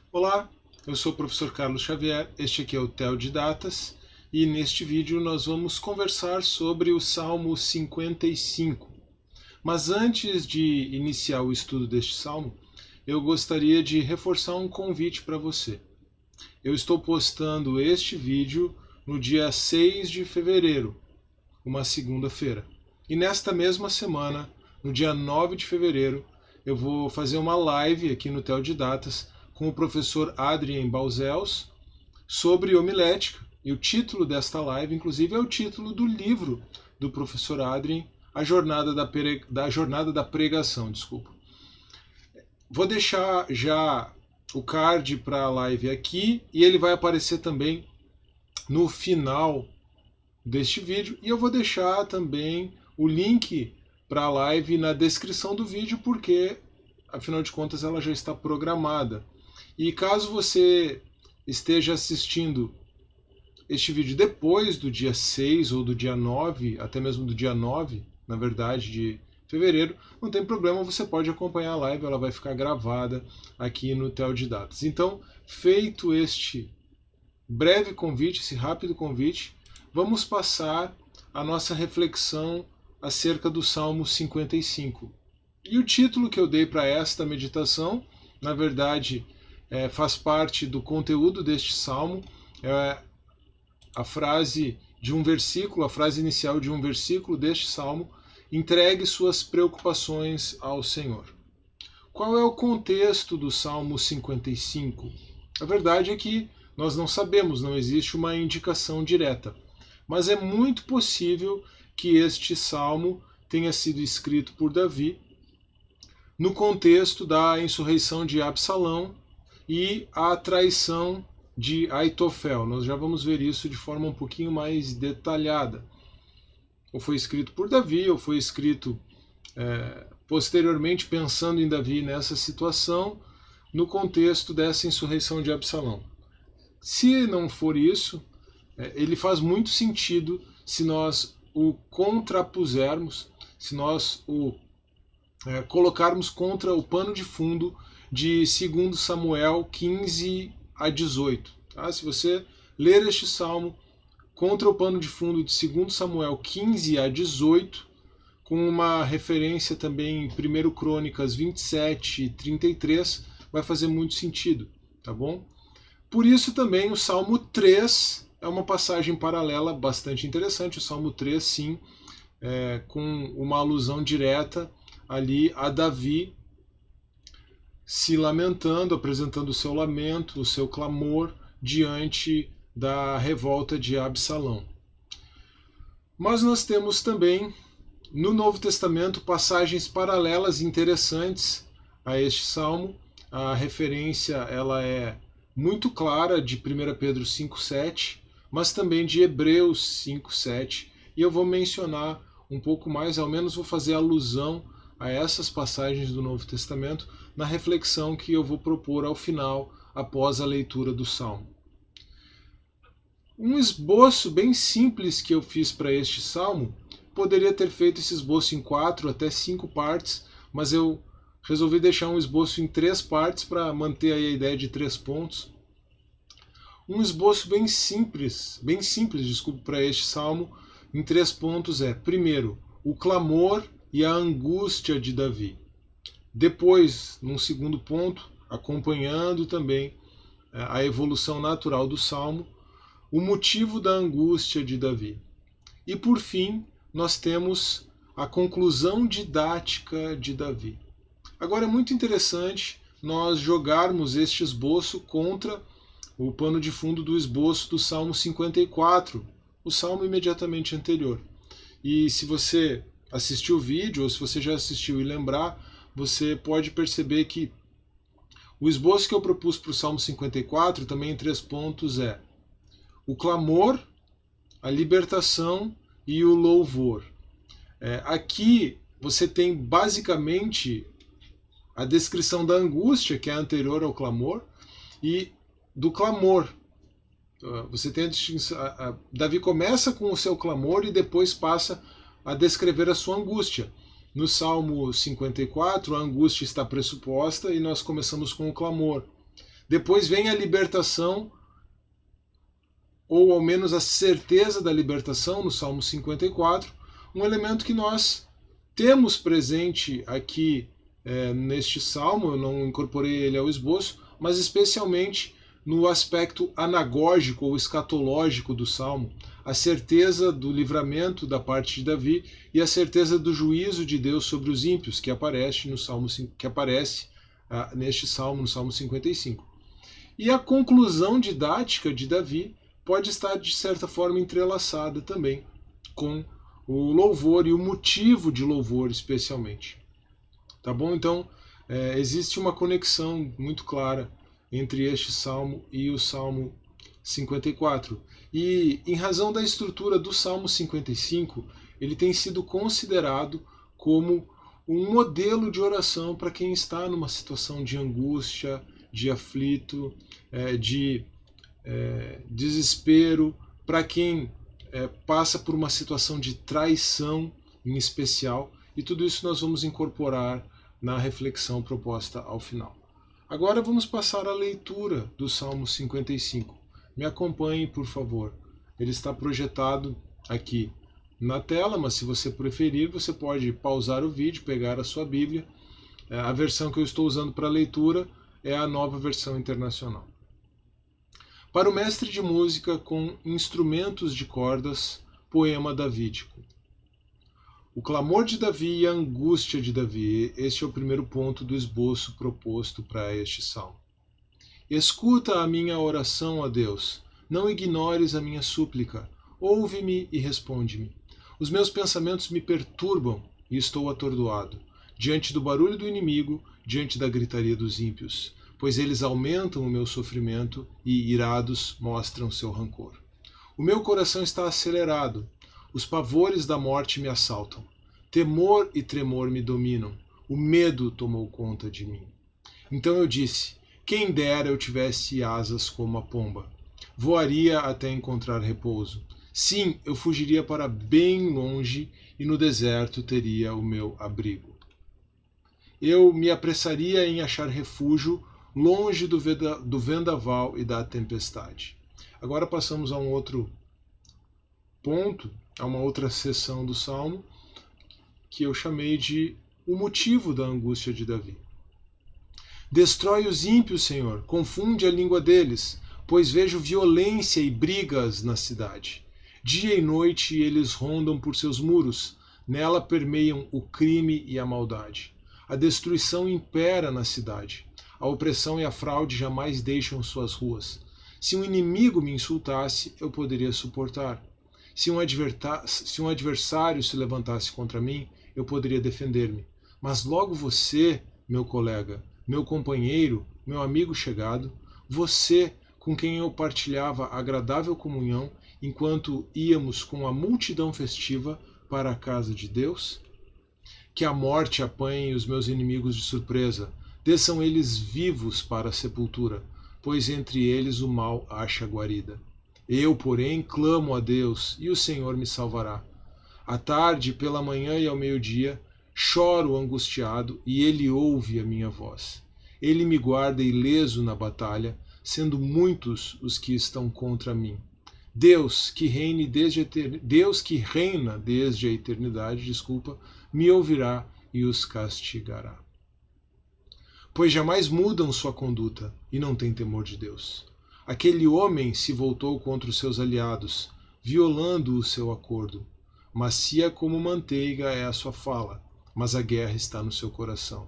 Olá, eu sou o professor Carlos Xavier, este aqui é o TEL de Datas e neste vídeo nós vamos conversar sobre o Salmo 55. Mas antes de iniciar o estudo deste salmo, eu gostaria de reforçar um convite para você. Eu estou postando este vídeo no dia 6 de fevereiro, uma segunda-feira. E nesta mesma semana, no dia 9 de fevereiro, eu vou fazer uma live aqui no TEL de Datas com o professor Adrien Balzels sobre homilética. E o título desta live, inclusive, é o título do livro do professor Adrien, A Jornada da Pregação. Desculpa. Vou deixar já o card para a live aqui e ele vai aparecer também no final deste vídeo. E eu vou deixar também o link para a live na descrição do vídeo, porque, afinal de contas, ela já está programada. E caso você esteja assistindo este vídeo depois do dia 6 ou do dia 9, até mesmo do dia 9, na verdade, de fevereiro, não tem problema, você pode acompanhar a live, ela vai ficar gravada aqui no TEL de Datas. Então, feito este breve convite, esse rápido convite, vamos passar a nossa reflexão acerca do Salmo 55. E o título que eu dei para esta meditação, na verdade, faz parte do conteúdo deste salmo, é a frase de um versículo, a frase inicial de um versículo deste salmo: entregue suas preocupações ao Senhor. Qual é o contexto do Salmo 55? A verdade é que nós não sabemos, não existe uma indicação direta, mas é muito possível que este salmo tenha sido escrito por Davi no contexto da insurreição de Absalão e a traição de Aitofel. Nós já vamos ver isso de forma um pouquinho mais detalhada. Ou foi escrito por Davi, ou foi escrito posteriormente pensando em Davi nessa situação, no contexto dessa insurreição de Absalão. Se não for isso, ele faz muito sentido se nós o contrapusermos, se nós o colocarmos contra o pano de fundo de 2 Samuel 15 a 18. Tá? Se você ler este salmo contra o pano de fundo de 2 Samuel 15 a 18, com uma referência também em 1 Crônicas 27 e 33, vai fazer muito sentido, tá bom? Por isso também o Salmo 3 é uma passagem paralela bastante interessante. O Salmo 3, sim, com uma alusão direta ali a Davi se lamentando, apresentando o seu lamento, o seu clamor diante da revolta de Absalão. Mas nós temos também no Novo Testamento passagens paralelas interessantes a este salmo. A referência ela é muito clara de 1 Pedro 5,7, mas também de Hebreus 5,7, e eu vou mencionar um pouco mais, ao menos vou fazer alusão a essas passagens do Novo Testamento na reflexão que eu vou propor ao final, após a leitura do Salmo. Um esboço bem simples que eu fiz para este Salmo, poderia ter feito esse esboço em 4 até 5 partes, mas eu resolvi deixar um esboço em 3 partes para manter aí a ideia de 3 pontos. Um esboço bem simples, desculpe, para este Salmo, em 3 pontos é: primeiro, o clamor e a angústia de Davi. Depois, num segundo ponto, acompanhando também a evolução natural do Salmo, o motivo da angústia de Davi. E por fim, nós temos a conclusão didática de Davi. Agora é muito interessante nós jogarmos este esboço contra o pano de fundo do esboço do Salmo 54, o salmo imediatamente anterior. E se você assistiu o vídeo, ou se você já assistiu e lembrar, você pode perceber que o esboço que eu propus para o Salmo 54, também em 3 pontos, é o clamor, a libertação e o louvor. Aqui você tem basicamente a descrição da angústia, que é anterior ao clamor, e do clamor. Você tem a distinção. Davi começa com o seu clamor e depois passa a descrever a sua angústia. No Salmo 54, a angústia está pressuposta e nós começamos com o clamor. Depois vem a libertação, ou ao menos a certeza da libertação, no Salmo 54, um elemento que nós temos presente aqui neste salmo. Eu não incorporei ele ao esboço, mas especialmente no aspecto anagógico ou escatológico do salmo, a certeza do livramento da parte de Davi e a certeza do juízo de Deus sobre os ímpios, que aparece neste salmo, no Salmo 55. E a conclusão didática de Davi pode estar, de certa forma, entrelaçada também com o louvor e o motivo de louvor, especialmente. Tá bom? Então, existe uma conexão muito clara entre este salmo e o Salmo 54. E, em razão da estrutura do Salmo 55, ele tem sido considerado como um modelo de oração para quem está numa situação de angústia, de aflito, de desespero, para quem passa por uma situação de traição em especial, e tudo isso nós vamos incorporar na reflexão proposta ao final. Agora vamos passar à leitura do Salmo 55. Me acompanhe, por favor. Ele está projetado aqui na tela, mas se você preferir, você pode pausar o vídeo, pegar a sua Bíblia. A versão que eu estou usando para leitura é a Nova Versão Internacional. Para o mestre de música com instrumentos de cordas, poema davídico. O clamor de Davi e a angústia de Davi, este é o primeiro ponto do esboço proposto para este salmo. Escuta a minha oração, ó Deus, não ignores a minha súplica, ouve-me e responde-me. Os meus pensamentos me perturbam e estou atordoado, diante do barulho do inimigo, diante da gritaria dos ímpios, pois eles aumentam o meu sofrimento e, irados, mostram seu rancor. O meu coração está acelerado, os pavores da morte me assaltam. Temor e tremor me dominam, o medo tomou conta de mim. Então eu disse, quem dera eu tivesse asas como a pomba. Voaria até encontrar repouso. Sim, eu fugiria para bem longe e no deserto teria o meu abrigo. Eu me apressaria em achar refúgio longe do vendaval e da tempestade. Agora passamos a um outro ponto, a uma outra seção do Salmo, que eu chamei de o motivo da angústia de Davi. Destrói os ímpios, Senhor, confunde a língua deles, pois vejo violência e brigas na cidade. Dia e noite eles rondam por seus muros, nela permeiam o crime e a maldade. A destruição impera na cidade. A opressão e a fraude jamais deixam suas ruas. Se um inimigo me insultasse, eu poderia suportar. Se um adversário se levantasse contra mim, eu poderia defender-me. Mas logo você, meu colega, meu companheiro, meu amigo chegado, você com quem eu partilhava agradável comunhão enquanto íamos com a multidão festiva para a casa de Deus? Que a morte apanhe os meus inimigos de surpresa, desçam eles vivos para a sepultura, pois entre eles o mal acha guarida. Eu, porém, clamo a Deus, e o Senhor me salvará. À tarde, pela manhã e ao meio-dia, choro angustiado, e Ele ouve a minha voz. Ele me guarda ileso na batalha, sendo muitos os que estão contra mim. Deus que reina desde a eternidade, me ouvirá e os castigará. Pois jamais mudam sua conduta e não têm temor de Deus. Aquele homem se voltou contra os seus aliados, violando o seu acordo. Macia como manteiga é a sua fala, mas a guerra está no seu coração.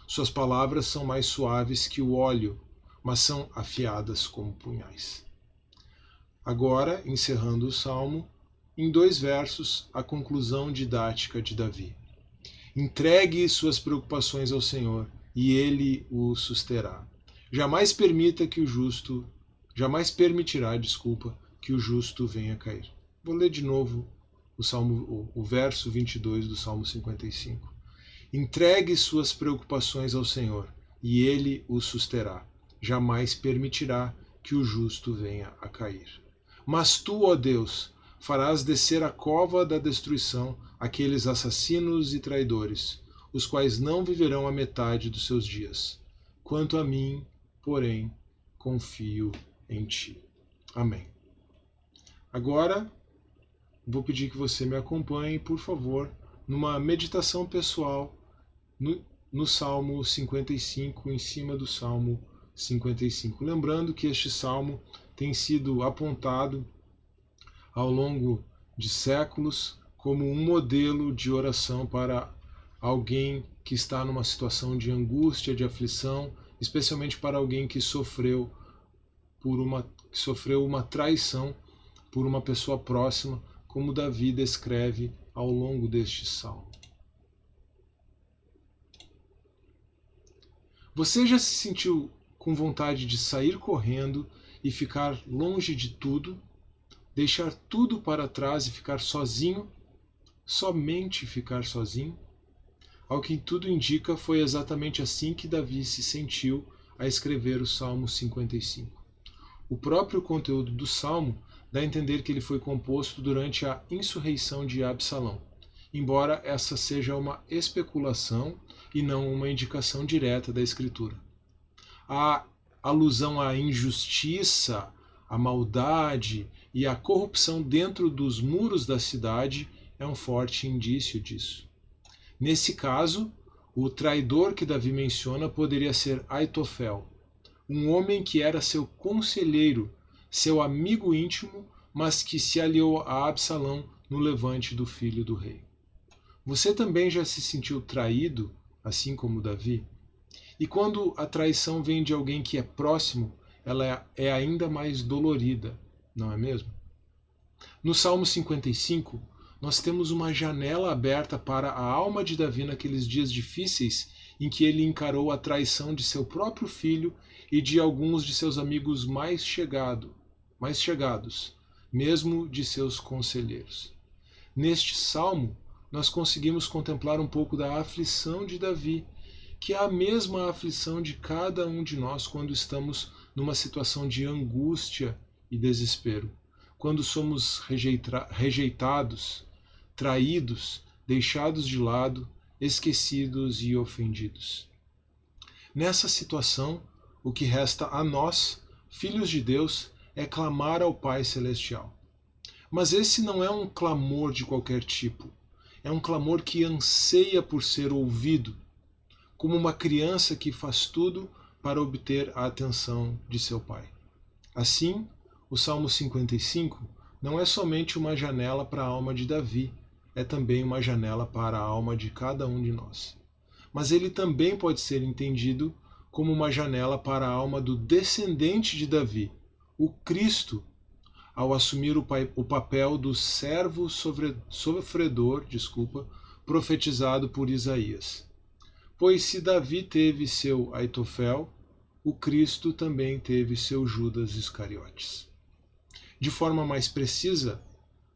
Suas palavras são mais suaves que o óleo, mas são afiadas como punhais. Agora, encerrando o salmo, em 2 versos, a conclusão didática de Davi. Entregue suas preocupações ao Senhor, e Ele o susterá. Jamais permitirá que o justo venha a cair. Vou ler de novo o verso 22 do Salmo 55. Entregue suas preocupações ao Senhor, e Ele o susterá. Jamais permitirá que o justo venha a cair. Mas tu, ó Deus, farás descer a cova da destruição aqueles assassinos e traidores, os quais não viverão a metade dos seus dias. Quanto a mim, porém, confio em ti. Amém. Agora, vou pedir que você me acompanhe, por favor, numa meditação pessoal no Salmo 55, em cima do Salmo 55. Lembrando que este salmo tem sido apontado ao longo de séculos como um modelo de oração para alguém que está numa situação de angústia, de aflição, especialmente para alguém que sofreu uma traição por uma pessoa próxima, como Davi descreve ao longo deste salmo. Você já se sentiu com vontade de sair correndo e ficar longe de tudo, deixar tudo para trás e ficar sozinho, somente ficar sozinho? Ao que tudo indica, foi exatamente assim que Davi se sentiu a escrever o Salmo 55. O próprio conteúdo do Salmo dá a entender que ele foi composto durante a insurreição de Absalão, embora essa seja uma especulação e não uma indicação direta da Escritura. A alusão à injustiça, à maldade e à corrupção dentro dos muros da cidade é um forte indício disso. Nesse caso, o traidor que Davi menciona poderia ser Aitofel, um homem que era seu conselheiro, seu amigo íntimo, mas que se aliou a Absalão no levante do filho do rei. Você também já se sentiu traído, assim como Davi? E quando a traição vem de alguém que é próximo, ela é ainda mais dolorida, não é mesmo? No Salmo 55, nós temos uma janela aberta para a alma de Davi naqueles dias difíceis em que ele encarou a traição de seu próprio filho e de alguns de seus amigos mais chegados, mesmo de seus conselheiros. Neste salmo, nós conseguimos contemplar um pouco da aflição de Davi, que é a mesma aflição de cada um de nós quando estamos numa situação de angústia e desespero, quando somos rejeitados, traídos, deixados de lado, esquecidos e ofendidos. Nessa situação, o que resta a nós, filhos de Deus, é clamar ao Pai Celestial. Mas esse não é um clamor de qualquer tipo, é um clamor que anseia por ser ouvido, como uma criança que faz tudo para obter a atenção de seu pai. Assim, o Salmo 55 não é somente uma janela para a alma de Davi, é também uma janela para a alma de cada um de nós. Mas ele também pode ser entendido como uma janela para a alma do descendente de Davi, o Cristo, ao assumir o papel do servo sofredor, profetizado por Isaías. Pois se Davi teve seu Aitofel, o Cristo também teve seu Judas Iscariotes. De forma mais precisa,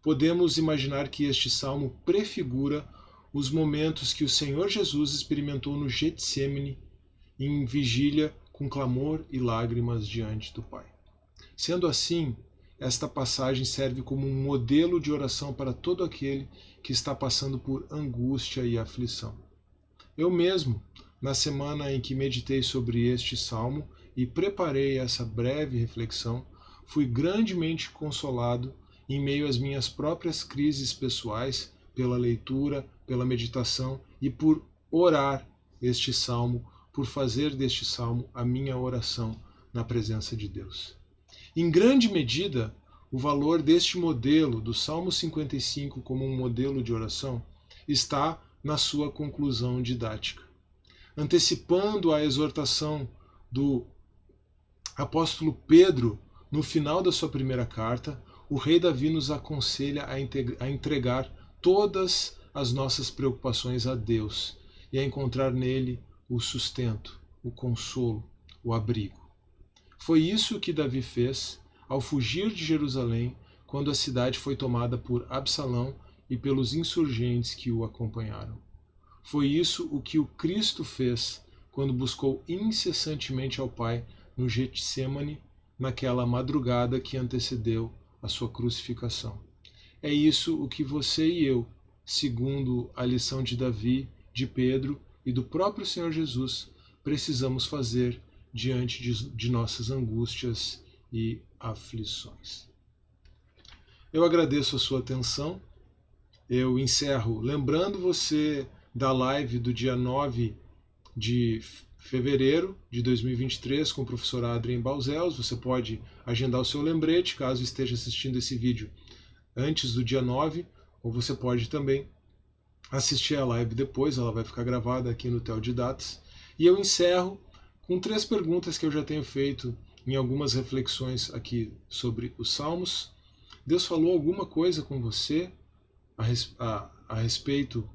podemos imaginar que este salmo prefigura os momentos que o Senhor Jesus experimentou no Getsêmani, em vigília com clamor e lágrimas diante do Pai. Sendo assim, esta passagem serve como um modelo de oração para todo aquele que está passando por angústia e aflição. Eu mesmo, na semana em que meditei sobre este salmo e preparei essa breve reflexão, fui grandemente consolado em meio às minhas próprias crises pessoais, pela leitura, pela meditação e por orar este salmo, por fazer deste salmo a minha oração na presença de Deus. Em grande medida, o valor deste modelo, do Salmo 55 como um modelo de oração, está na sua conclusão didática. Antecipando a exortação do apóstolo Pedro no final da sua primeira carta, o rei Davi nos aconselha a entregar todas as nossas preocupações a Deus e a encontrar nele o sustento, o consolo, o abrigo. Foi isso que Davi fez ao fugir de Jerusalém quando a cidade foi tomada por Absalão e pelos insurgentes que o acompanharam. Foi isso o que o Cristo fez quando buscou incessantemente ao Pai no Getsêmani, naquela madrugada que antecedeu a sua crucificação. É isso o que você e eu, segundo a lição de Davi, de Pedro e do próprio Senhor Jesus, precisamos fazer diante de nossas angústias e aflições. Eu agradeço a sua atenção. Eu encerro lembrando você da live do dia 9 de fevereiro de 2023 com o professor Adrien Balzells. Você pode agendar o seu lembrete caso esteja assistindo esse vídeo antes do dia 9, ou você pode também assistir a live depois, ela vai ficar gravada aqui no Theo de Datas. E eu encerro com 3 perguntas que eu já tenho feito em algumas reflexões aqui sobre os Salmos. Deus falou alguma coisa com você a respeito,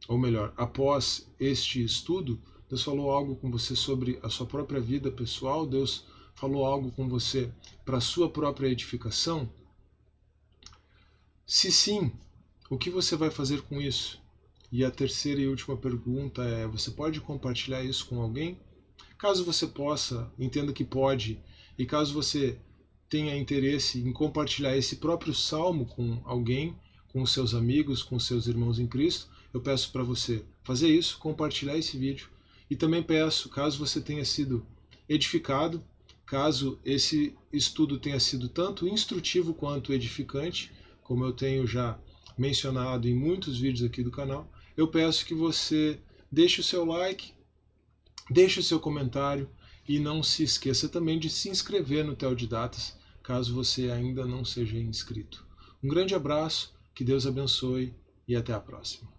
ou melhor, após este estudo? Deus falou algo com você sobre a sua própria vida pessoal? Deus falou algo com você para a sua própria edificação? Se sim, o que você vai fazer com isso? E a terceira e última pergunta é: você pode compartilhar isso com alguém? Caso você possa, entenda que pode, e caso você tenha interesse em compartilhar esse próprio salmo com alguém, com os seus amigos, com os seus irmãos em Cristo, eu peço para você fazer isso, compartilhar esse vídeo. E também peço, caso você tenha sido edificado, caso esse estudo tenha sido tanto instrutivo quanto edificante, como eu tenho já mencionado em muitos vídeos aqui do canal, eu peço que você deixe o seu like, deixe o seu comentário e não se esqueça também de se inscrever no Theo de Datas, caso você ainda não seja inscrito. Um grande abraço, que Deus abençoe e até a próxima.